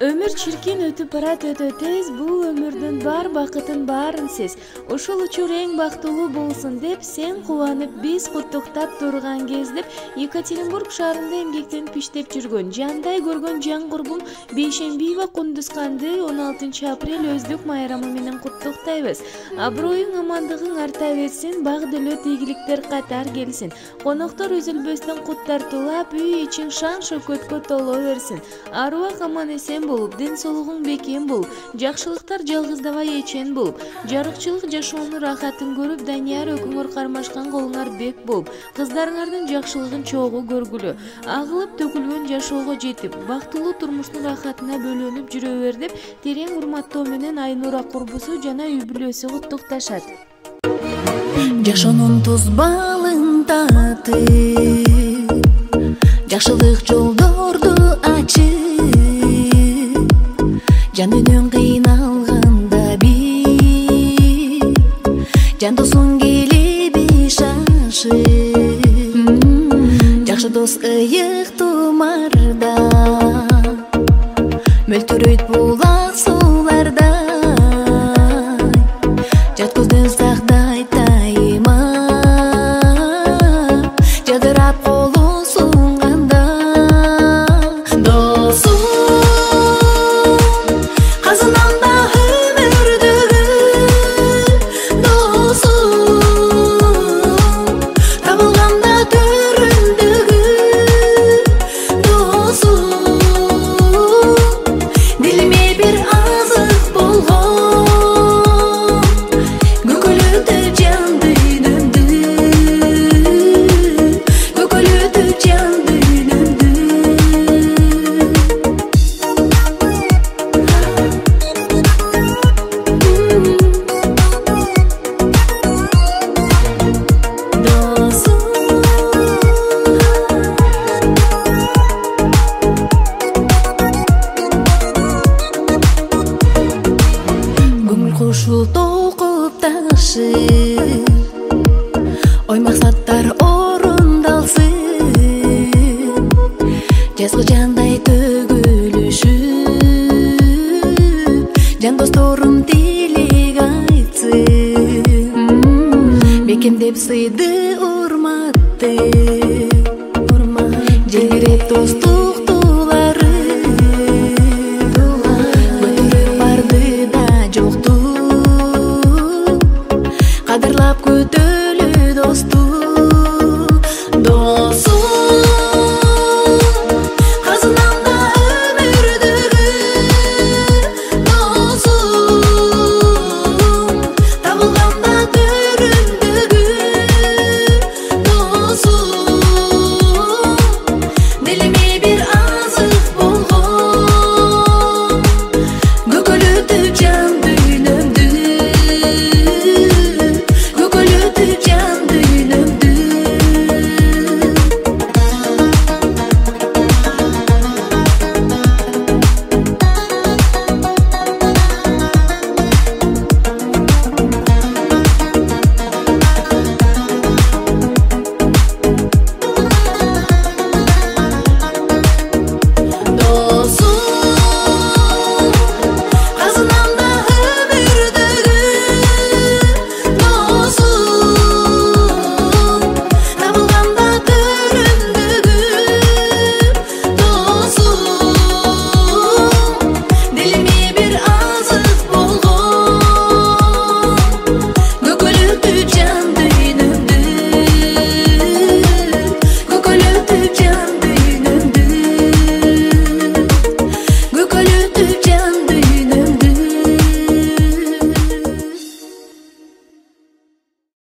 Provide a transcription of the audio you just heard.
Өмүр чиркин өтүп барат өтө тез, бул өмүрдүн бар бакытын баарын сиз. Ушул учур эң бактылуу болсун деп, сен кубанып, биз куттуктап турган кез деп, Екатеринбург шаарында эмгектенип иштеп жүргөн, жандай көргөн жан курбум Бейшембиева Кундузканды 16 апрель өздүк майрамы менен куттуктайбыз. Аброюң, амандыгың арта берсин, баг делөт ийгиликтер катар келсин. Коноктор үзүлбөстөн кут тартуулап, үй ичиң шан шөкөткө толо берсин. Аруак аман эсен болуп, ден соолугуң бекем болуп, жакшылыктар жалгыздабай эчен болуп, жарыкчылык жашоонун рахатын көрүп, Данияр өкүңөр кармашкан колуңар бек болуп, кыздарыңардын жакшылыгын чогуу көргүлө, агылып төгүлгөн жашоого жетип, бактылуу турмуштун рахатына бөлөнүп жүрө бер деп, терең урматтоо менен Айнура курбусу жана үй бүлөсү куттукташат. Жашоонун туз балын татып, жакшылык жолдорду ачып, жан үнүн кыйналганда бир, жан досуң келеби шашып, жакшы дос ыйык тумарда, мөлтүрөйт булак сууларда, жат көздөн сактай тайма, жадырап колу сунганда. Досум казынанда өмүрдөгү, досум табылганда төрүндөгү, досум дилиме бир азык болгон, көкөлөтү жан дүйнөмдү, көкөлөтү жан дүйнөмдү. Көңүл кушул толкуп ташып, ой максаттар орундалсын, жазгы жандай төгүлүшүп, жан досторум тилек айтсын, бекемдеп сыйды